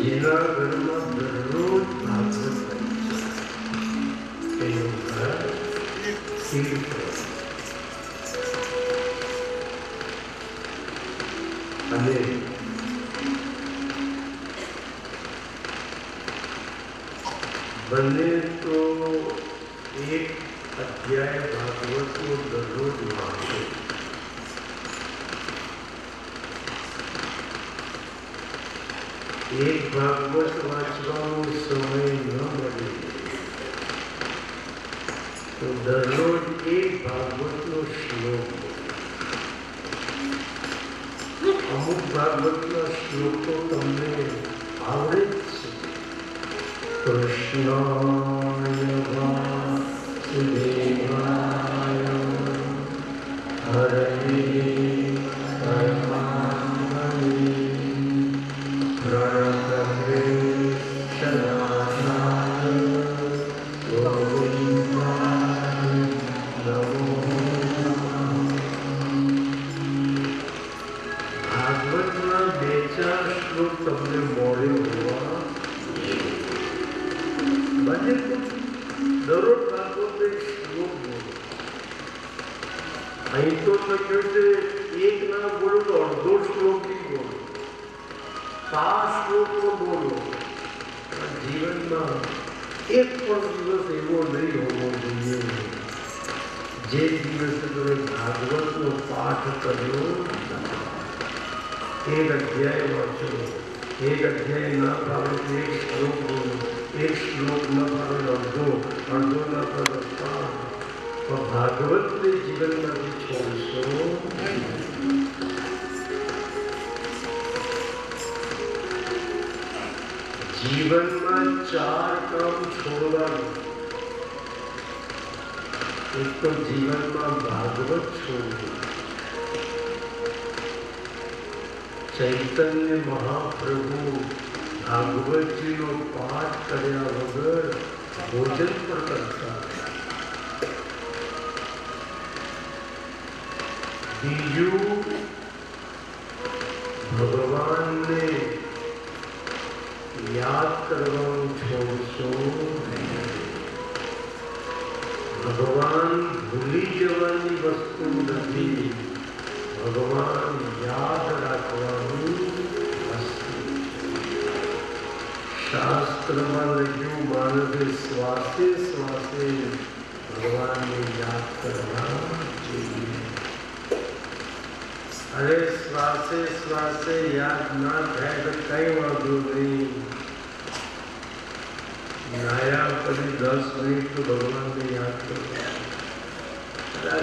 જેના ઘરમાં દરરોજ ભાગવત એનું ઘર તીર્થ અને બંને તો એક અધ્યાય ભાગવતનો દરરોજ વાંચે. એક ભાગવત વાંચવાનો સમય ન મળે તો દરરોજ એક ભાગવતનો શ્લોક. અમુક ભાગવતના શ્લોકો તમને આવડે જ છે. કૃષ્ણાય વાસુદેવાય હરે દરરોજ ભાગવત એક શ્લોક બોલો. અહીં તો લખ્યું છે એક ના બોલો તો અડધો શ્લોક બોલો, 5 શ્લોકો બોલો. જીવનમાં એક પણ દિવસ એવો નહીં હોવો જોઈએ જે દિવસે તમે ભાગવતનો પાઠ કર્યો, એક અધ્યાય વાંચો, એક અધ્યાય ના ભાવે એક શ્લોક બોલો, એક શ્લોક ન ભાવે અડધો, અડધો ન ભાવે 5. ભાગવતને જીવનમાંથી છોડશો જીવનમાં 4 કામ છોડવાનું. એક તો જીવનમાં ભાગવત છોડવું. ચૈતન્ય મહાપ્રભુ ભાગવતજીનો પાઠ કર્યા વગર ભોજન પણ કરતા. બીજું, ભગવાનને યાદ કરવાનું છોડશો. ભગવાન ભૂલી જવાની વસ્તુ નથી, ભગવાન યાદ રાખવાનું વસ્તુ. શાસ્ત્રમાં લખ્યું માનવે શ્વાસે શ્વાસે ભગવાનને યાદ કરવા જોઈએ. અરે શ્વાસે શ્વાસે યાદ ના થાય તો કઈ વાંધો નહીં. નાયા પછી 10 મિનિટ તો ભગવાનને યાદ કરવા.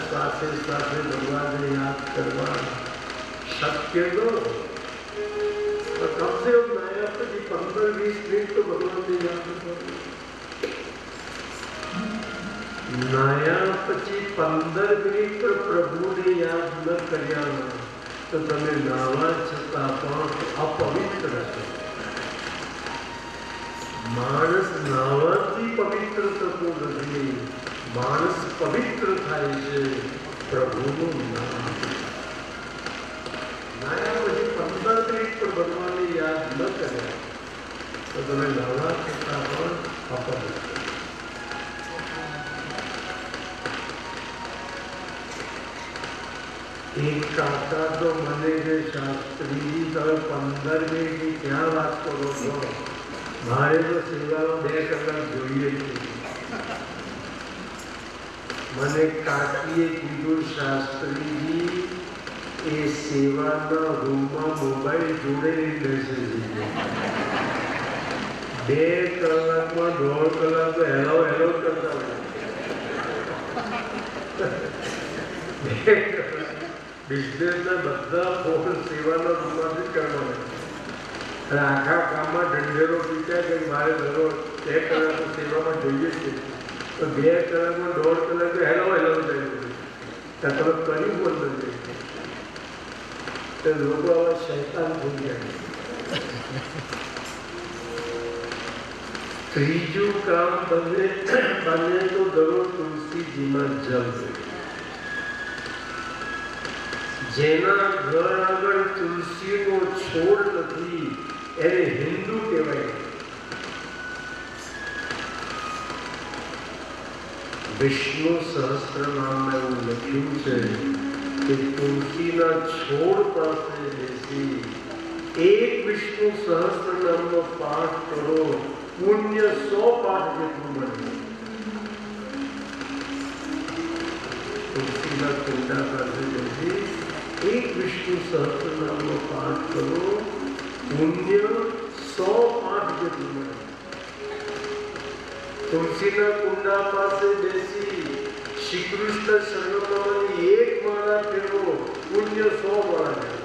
શ્વાસે શ્વાસે ભગવાનને યાદ કરવા શક્ય ન, કમસે કમ નાયા પછી 15-20 મિનિટ તો ભગવાનને યાદ કરવા. નાયા પછી 15 મિનિટ પર પ્રભુને યાદ ન કર્યા તો તમે નાવા છતાં પણ અપવિત્ર છો. માણસ નાવાથી પવિત્ર થતો નથી, માણસ પવિત્ર થાય છે પ્રભુનું નામ. નાયા પછી 15 મિનિટ પર ભગવાનને યાદ ન કર્યા તો તમે નાવા છતાં પણ અપવિત્ર. એક કાકા તો મને કે શાસ્ત્રીજી તમે 15 મિનિટની ક્યાં વાત કરો છો, મારે તો સેવામાં 2 કલાક જોઈએ છે. મને કાકીએ કીધું શાસ્ત્રીજી એ સેવાના રૂમમાં મોબાઈલ જોડે બેસે છે, 2 કલાકમાં 1.5 કલાક તો હેલો હેલો કરતા હોય. 2 કલાક બિઝનેસના બધા ફોન સેવાના રૂમમાંથી કરવાના. અને આખા કામમાં ઢંઢેરો પીતા કે મારે દરરોજ 2 કલાક સેવામાં જોઈએ છે તો 2 કલાકમાં 1.5 કલાક હેલો હેલો જાય ત્યાં તરફ કર્યું પણ નથી. તો લોકો આવા શૈતાન થઈ ગયા. ત્રીજું કામ બને તો દરરોજ તુલસીજીમાં જલ. જેના ઘર આગળ તુલસીનો છોડ નથી એને હિન્દુ કહેવાય વિષ્ણુ સહસ્ત્રનામમાં એવું લખ્યું છે કે તુલસીના છોડ પાસે બેસી એક વિષ્ણુ સહસ્ત્રનામનો પાઠ કરો, પુણ્ય 100 પાઠ જેટલું મળે. તુલસીના કુંડા પાસે બેસી એક વિષ્ણુ સહસ્ત્રનામનો પાઠ કરો, પુણ્ય 100 પાઠ જેટલું મળે. તુલસીના કુંડા પાસે બેસી શ્રી કૃષ્ણ શરણોની એક માળા ફેરવો, પુણ્ય 100 માળા ફેરવો.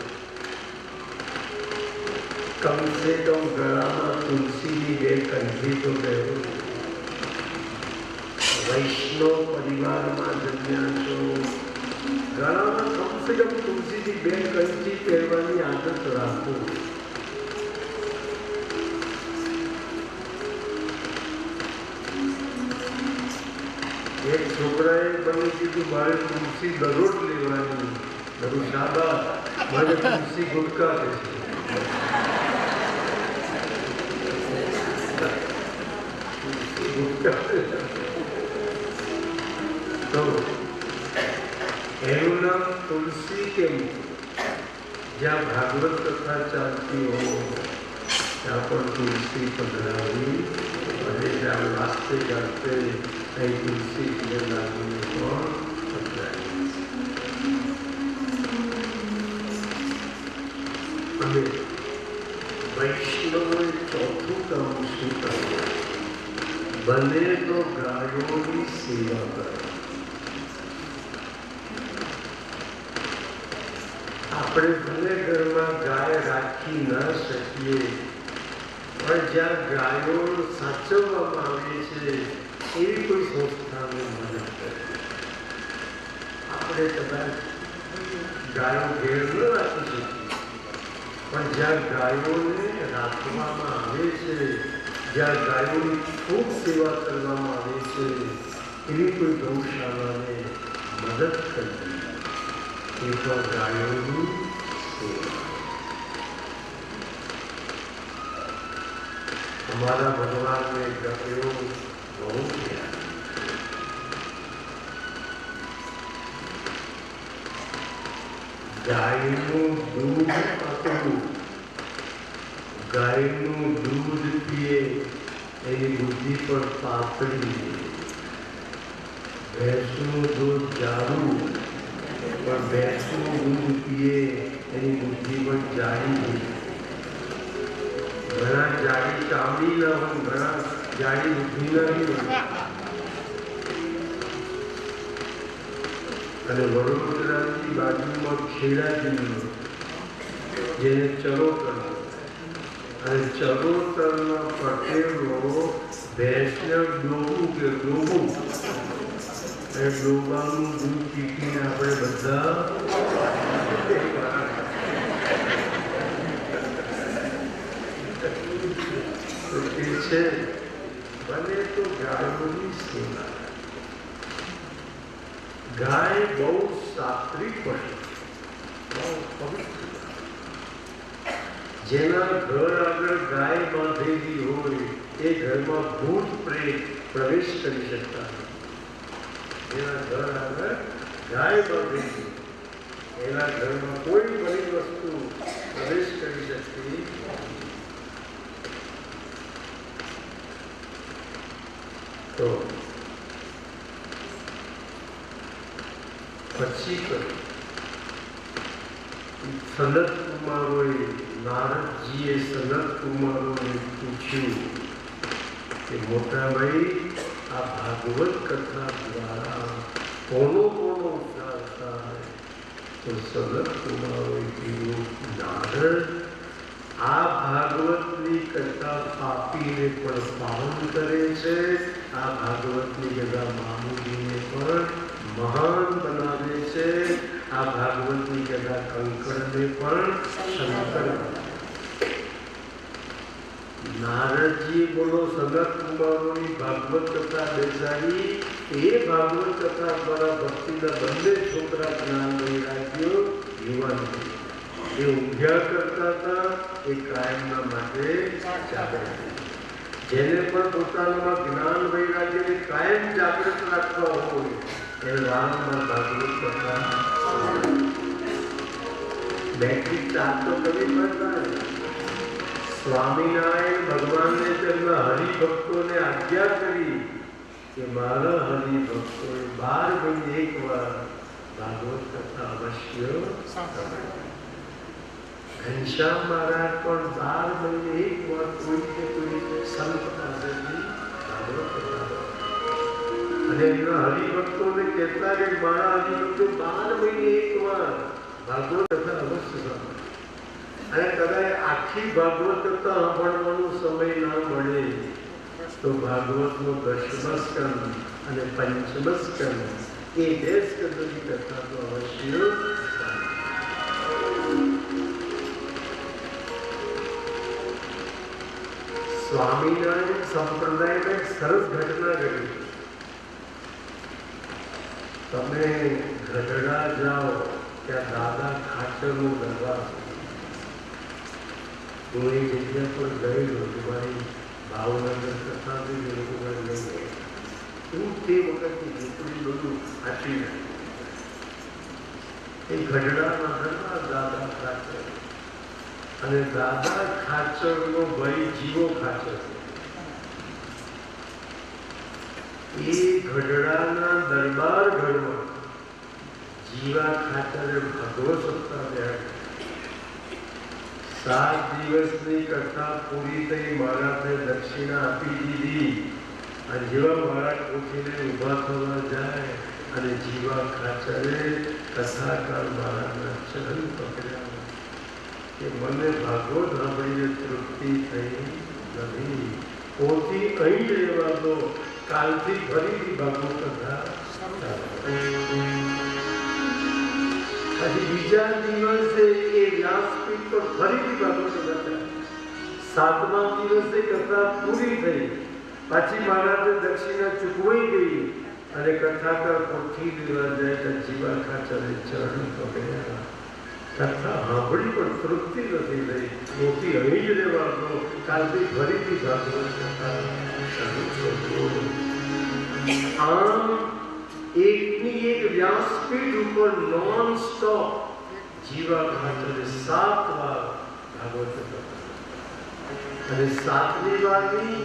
કમ સે કમ ગળામાં તુલસીની 2 કંઠી તો પહેરો. વૈષ્ણવ પરિવારમાં જન્મ્યા છો, ગળામાં કમ સે કમ તુલસીની 2 કંઠી પહેરવાની આદત રાખો. એક છોકરાએ બની કીધું મારે તુલસી દરરોજ લેવાની. બધું શાબા મને તુલસી ગુટકા દે છે. તો એનું નામ તુલસી કેમ? જ્યાં ભાગવત કથા ચાલતી હોય ત્યાં પણ તુલસી પધરાવી અને જ્યાં વાસ્તે ગાતે અહીં તુલસી લાગીને પણ પધરાવી. અને વૈષ્ણવોએ ચોથું કામ શું કરવું? બને તો ગાયોની સેવા કરો. આપણે ભલે ઘરમાં ગાય રાખી ન શકીએ, પણ જ્યાં ગાયો સાચવવામાં આવે છે એવી કોઈ સંસ્થાને મદદ કરે. આપણે કદાચ ગાયો ઘેર ન રાખી શકીએ, પણ જ્યાં ગાયોને રાખવામાં આવે છે, જ્યાં ગાયોની ખૂબ સેવા કરવામાં આવે છે એવી કોઈ ગૌશાળાને મદદ કરવી એ પણ ગાયોની સેવા. हमारा भगवान ने गायों बहुत किया. ગાયનું દૂધ આપવું, ગાયનું દૂધ પીએ એની બુદ્ધિ પર પાતળી. ભેંસનું દૂધ જાડું, પણ ભેંસનું દૂધ પીએ એની બુદ્ધિ પર જાડી. ઘણા જાડી ચામડી ના હોય, ઘણા જાડી બુદ્ધિ નહીં હોય. અને વડોદરાની બાજુમાં ખેડા જિલ્લો જેને ચરોતર, અને ચરોતરના પટેલો ભેંસને ડોબું કે ડોબું, એ ડોબાનું દૂધ પીને આપણે બધા છે. બને તો ગાયોની સેવા. ગાય બહુ સાત્વિક પશુ, બહુ પવિત્ર. જેના ઘર આગળ ગાય બાંધેલી હોય એ ઘરમાં ભૂત પ્રેત પ્રવેશ કરી શકતા નથી. જેના ઘર આગળ ગાય બાંધેલી એના ઘરમાં કોઈ બધી વસ્તુ પ્રવેશ કરી શકતી. તો પછી સનત કુમારોએ, નારદજીએ સનત કુમારોને પૂછ્યું કે મોટા ભાઈ, આ ભાગવત કથા દ્વારા કોનો કોનો ઉદ્ધાર થાય? તો સનત કુમારોએ કીધું, નારદ, આ ભાગવતની કથા પાપીને પણ પાવન કરે છે, આ ભાગવતની કથા મામૂલીને પણ મહાન બનાવે છે, આ ભાગવતની કથા કંકરને પણ શંકર. નારદજી બોલો સનત કુમારોની ભાગવત કથા બેસાડી. એ ભાગવત કથા દ્વારા ભક્તિના બંને છોકરા જ્ઞાન વૈરાગ્યો યુવાન એ ઊંઘ્યા કરતા હતા, એ કાયમના માટે જાગ્યા. જેને પણ પોતાનામાં જ્ઞાન વૈરાગ્યને કાયમ જાગૃત રાખવા હોય એને વારંવાર ભાગવત કથા બેટરી ચાર્જ તો કરવી પડતા. સ્વામિનારાયણ ભગવાનને તેમના હરિભક્તોને આજ્ઞા કરી કે મારા હરિભક્તોએ 12 મહિને એકવાર ભાગવત કથા અવશ્ય સાંભળે. ઘનશ્યામ મહારાજ પણ 12 મહિને એકવાર કોઈ કે કોઈ સંત પાસેથી ભાગવત કથા અને એમના હરિભક્તોને કહેતા કે મારા હરિભક્તો 12 મહિને એકવાર ભાગવત કથા અવશ્ય સાંભળે. અને કદાચ આખી ભાગવત કથા સાંભળવાનો સમય ના મળે તો ભાગવતનો 10મા સ્કંદ અને 5મા સ્કંદ એ 2 સ્કંદની કથા તો અવશ્ય. સ્વામિનારાયણ સંપ્રદાયમાં સરસ ઘટના ઘટી. તમે ગઢડા જાઓ ત્યાં દાદા ખાચરનો દરબાર. હું એ જગ્યા પર ગયેલો તમારી ભાવનગર કથા બી લઈ ગયો. હું તે વખતની ઝૂંપડી બધું હાચી નાખી. એ ગઢડાના દરબાર દાદા ખાચર અને દાદા ખાચરનો ભાઈ જીવો ખાચર. એ ગઢડાના દરબાર ઘરમાં જીવા ખાચરે ભગવત સત્તા બેઠ. 7 દિવસની કથા પૂરી થઈ. મહારાજને દક્ષિણા આપી દીધી. અને જેવા મહારાજ ઉઠીને ઊભા થવા જાય અને જીવા ખાચરે કથાકાર મહારાજના ચરણ પકડ્યા કે મને ભાગવત સાંભળીને તૃપ્તિ થઈ નથી. પોતી અહીં જ રહેવા દો. કાલથી ફરીથી ભાગવત કથા. પછી બીજા દિવસે એ વ્યાસપીઠ પર ફરીથી ભાગવત કથા. 7મા દિવસે કથા પૂરી થઈ. પાછી મહારાજે દક્ષિણા ચૂકવાઈ ગઈ અને કથાકાર પોથી લેવા જાય તો જીવા ખાચરે ચરણ પકડ્યા. કથા સાંભળી પણ તૃપ્તિ નથી થઈ. મોતી અહીં જ રહેવા દો. કાલથી ફરીથી ભાગવત કથા શરૂ કરજો. આમ એકની એક વ્યાસપીઠ ઉપર નોન સ્ટોપ જીવા ખાચરે 7 વાર ભાગવત કથા. અને 7મી વારની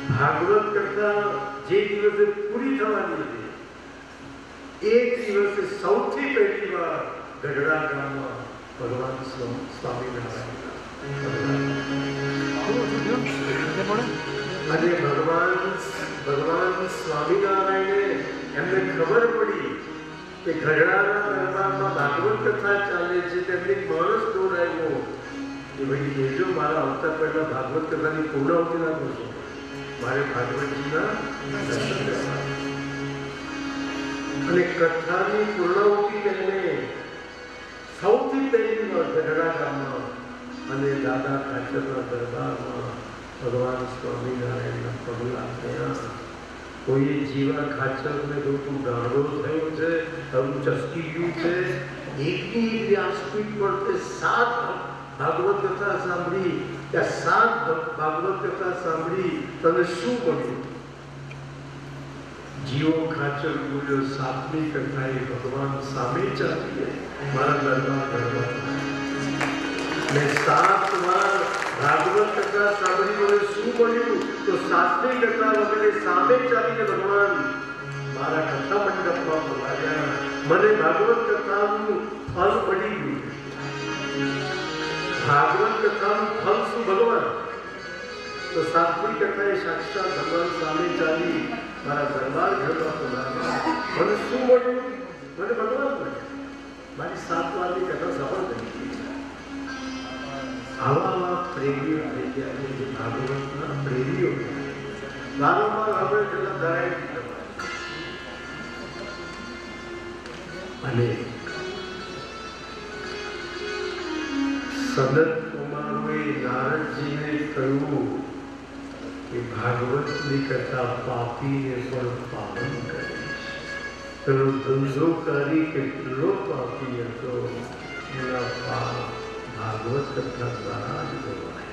ભાગવત કથા જે દિવસે પૂરી થવાની હતી એ દિવસે સૌથી પહેલી વાર ગઢડા ગામમાં ભગવાન સ્વામિનારાયણ અને ભગવાન સ્વામિનારાયણે એમને ખબર પડી કે ગઢડાના દરબારમાં ભાગવત કથા ચાલે છે. તેમને માણસ દોડાયો કે ભાઈ કહેજો મારા આવતા પહેલા ભાગવત કથાની પૂર્ણાહુતિ ના કરશો. મારે ભાગવતજીના દર્શન કરવા. અને કથાની પૂર્ણાહુતિ તેમને સૌથી પહેલી વાર ગઢડા ગામમાં અને દાદા ખાચરના દરબારમાં ભગવાન સ્વામિનારાયણના પગલા થયા. કોઈએ જીવા ખાચરને તો તું ગાંડો થયો છે, તારું ચસકી ગયું છે. એકની વ્યાસપીઠ પર તે 7 ભાગવત કથા સાંભળી. ત્યાં 7 ભાગવત કથા સાંભળી તને શું મળ્યું? જીવો ખાચર બોલ્યો 7મી કથા એ ભગવાન સામે ચાલી મારા દરબાર ને 7 વાર ભાગવત કથા સાંભળી મને શું મળ્યું? તો 7મી કથા વખતે સામે ચાલીને ભગવાન મારા કથા મંડપમાં બોલાવ્યા. મને ભાગવત કથાનું ફળ મળી ગયું. ભાગવત કથાનું ફળ શું ભગવાન? તો 7મી કથા એ સાક્ષાત ભગવાન સામે ચાલી મારા દરબાર ઘરમાં બોલાવ્યા. મને શું મળ્યું? મને ભગવાન મળ્યા. મારી 7 વારની કથા સફળ થઈ. આવા પ્રેમીઓ થઈ ગયા છે જે ભાગવતના પ્રેમીઓ વારંવાર હવે જરા ધરાય. અને સનત કુમારોએ નારદજીને કહ્યું કે ભાગવતની કથા પાપીને પણ પાવન કરે. પેલો ધંધોકારી કેટલો પાપી હતો, એના પાપ ભાગવત કથા દ્વારા જ ગવાય.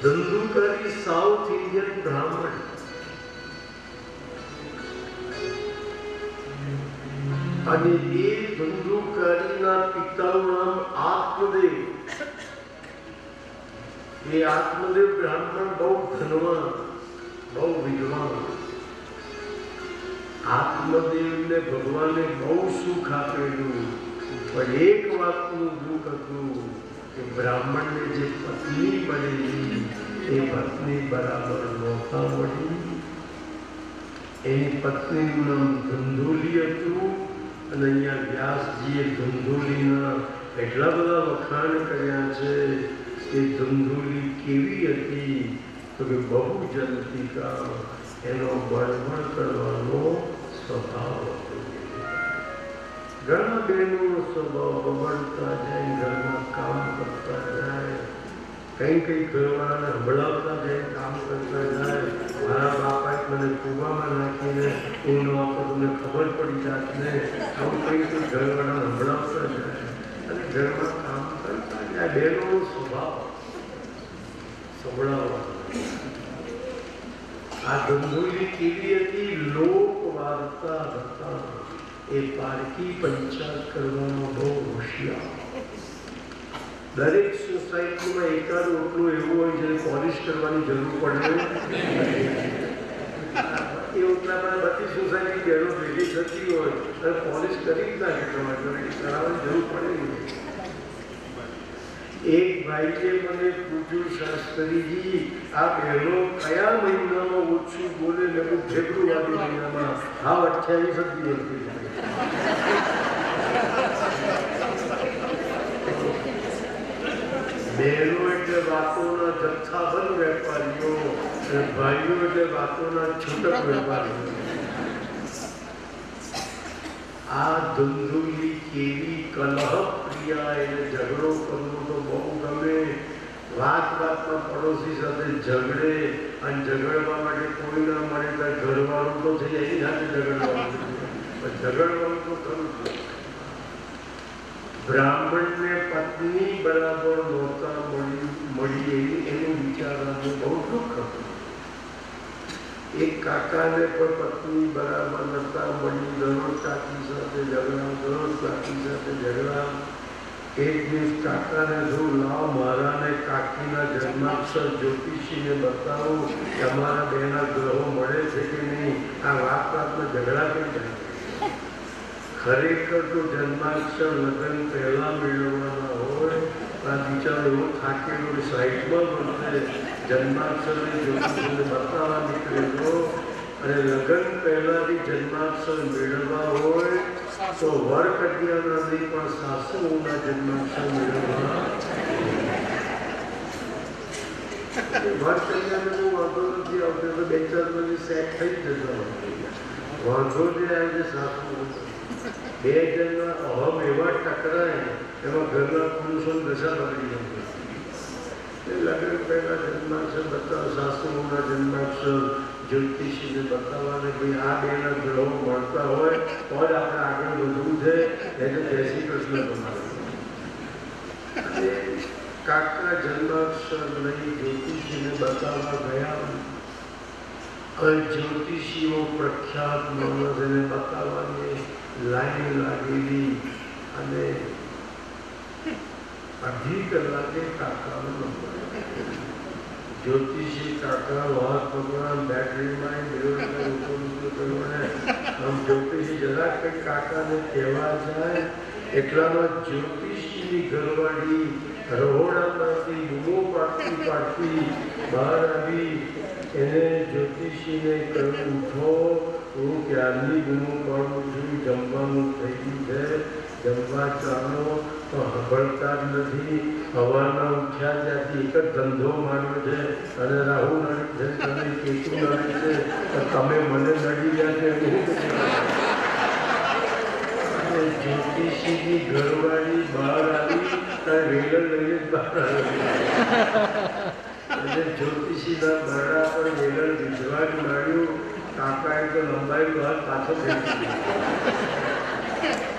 ધંધુકારી સાઉથ ઇન્ડિયન બ્રાહ્મણ, અને એ ધંધુકારીના પિતાનું નામ આત્મદેવ. એ આત્મદેવ બ્રાહ્મણ બહુ ધનવાન, બહુ વિદ્વાન. આત્મદેવને ભગવાને બહુ સુખ આપેલું, પણ એક વાતનું દુઃખ હતું કે બ્રાહ્મણને જે પત્ની મળેલી એ પત્ની બરાબર નહોતા મળી. એની પત્નીનું નામ ધંધોલી હતું, અને અહીંયા વ્યાસજીએ ધંધોલીના એટલા બધા વખાણ કર્યા છે. એ ધંધોલી કેવી હતી તો કે બહુ જનતિકા, એનો બળબડ કરવાનો સ્વભાવ હતો. ઘણા બહેનોનો સ્વભાવ બગડતા જાય, ઘરમાં કામ કરતા જાય, કંઈ ઘરવાળાને હંભળાવતા જાય, કામ કરતા જાય. મારા બાપાએ મને કૂવામાં નાખીને હું ન આપો તમને ખબર પડી જાત ને, આવું કંઈ ઘરવાળાને હંભળાવતા જાય અને ઘરમાં કામ કરતા જાય. બહેનોનો સ્વભાવ સંભળાવવાનો. આ ધંધોલી કેવી હતી? લોક વાર્તા હતા. એ પારકી પંચાયત કરવામાં બહુ હોશિયાર. દરેક સોસાયટીમાં એકાદ ઓટલું એવું હોય જેને પોલિશ કરવાની જરૂર પડે. એ ઓટલામાં બધી સોસાયટી બહેનો ભેગી થતી હોય અને પોલિશ કરી જ નાખે, કરાવવાની જરૂર પડે નહીં. એક ભાઈએ મને પૂછ્યું, શાસ્ત્રીજી આ બહેનો કયા મહિનામાં ઓછું બોલે? ને હું ફેબ્રુઆરી મહિનામાં. હા, 28 હતી. બહેનો એટલે વાતોના જથ્થાબંધ વેપારીઓ, અને ભાઈઓ એટલે વાતોના છૂટક વેપારીઓ. આ ધંધુલી કેવી કલહ પ્રિયા, એને ઝઘડો કરવો તો બહુ ગમે. વાતમાં પડોશી સાથે ઝઘડે, અને ઝઘડવા માટે કોઈ ના મળે તો ઘરવાળું તો થઈ એની સાથે ઝઘડવાનું, પણ ઝઘડવાનું તો ખરું છે. બ્રાહ્મણને પત્ની બરાબર નહોતા મળી એનું વિચારવાનું બહુ દુઃખ હતું. એક કાકાને પણ પત્ની બરાબર નહોતા મળી. દરરોજ કાકી સાથે ઝઘડા, દરરોજ કાકી સાથે ઝઘડા. એક દિવસ કાકાને જોઉં, લાવ મારાને કાકીના જન્માક્ષર જ્યોતિષીને બતાવો કે અમારા બેના ગ્રહો મળે છે કે નહીં. આ વાતમાં ઝઘડા કેમ જાય? ખરેખર તો જન્માક્ષર લગ્ન પહેલા મેળવવાના હોય. આ બિચારો એવો થાકેલો સાઈડમાં બનશે, જન્માક્ષરને જ્યોતિષીને બતાવવા નીકળેલો, અને લગ્ન પહેલાથી જન્માક્ષર મેળવવા હોય તો વર કન્યાના નહીં પણ સાસુઓના જન્માક્ષર મેળવવા. વર કન્યાને બહુ વાંધો નથી આવતો, તો 2-4 વર્ષ સેટ થઈ જતો. વાંધો જે આવે છે સાસુ, બે જણના અહમ એવા ટકરાય એમાં ઘરના પુરુષોની દશા બગડી જાય. લગ્ન પહેલા જન્માક્ષર બતાવ, સાસુઓના જન્માક્ષર જ્યોતિષીને બતાવવાને ભાઈ આ બેના ગ્રહો મળતા હોય તો જ આપણે આગળ વધવું છે. એને જય શ્રી કૃષ્ણ તમારે. કાકા જન્માક્ષર લઈ જ્યોતિષીને બતાવવા ગયા, અને જ્યોતિષીઓ પ્રખ્યાત માણસ એને બતાવવાની લાઈન લાગેલી, અને અઢી કલાકે કાકાનો નંબર. જ્યોતિષી કાકા વાત પકડા, બેટરીમાં આમ જ્યોતિષી જરાક કંઈક કાકાને કહેવા જાય એટલામાં જ્યોતિષીની ઘરવાળી રહોડામાંથી બૂમો પાડતી બહાર આવી. એને જ્યોતિષીને કહ્યું, ઉઠો, હું ક્યારની બૂમો પાડું છું, જમવાનું થઈ ગયું છે, જમવા ચાલો. તો સાંભળતા જ નથી. હવાના ઉઠ્યા ત્યાંથી એક જ ધંધો માંડ્યો છે, અને રાહુ નડી છે, તમે કેતુ નડી છે, તમે મને નડી ગયા છે. અને જ્યોતિષીની ઘરવાળી બહાર આવી, ત્યાં વેલણ લઈને જ બહાર આવી. એટલે જ્યોતિષીના બરડા પર વેલણ વિધવા જ માર્યું. કાકાએ તો લંબાઈ બહાર પાછો થઈ ગયો.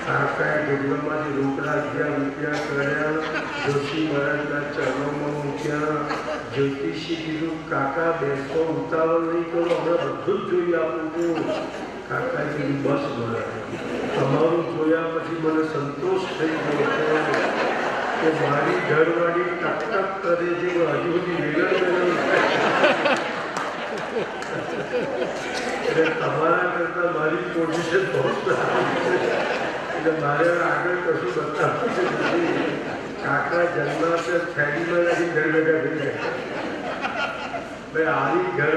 કાકાએ ગોગલમાંથી રોકડા ₹11 કર્યા, જોશી મહારાજના ચરણોમાં મૂક્યા, જ્યોતિષી કીધું કાકા બેસો ઉતાવળ નહીં કરો, હમણાં બધું જ જોઈ આપું છું. કાકા કીધું બસ મળે, તમારું જોયા પછી મને સંતોષ થઈ ગયો કે મારી ઘરવાળી ટક ટક કરે છે હજુ સુધી એટલે તમારા કરતા મારી પોઝિશન બહુ સારી છે, એટલે મારે આગળ કશું બતાવવું નથી. કાકા જન્માશે થેલીમાં નાખી ઘર ભેગા થઈ જાય. ભાઈ આવી ઘર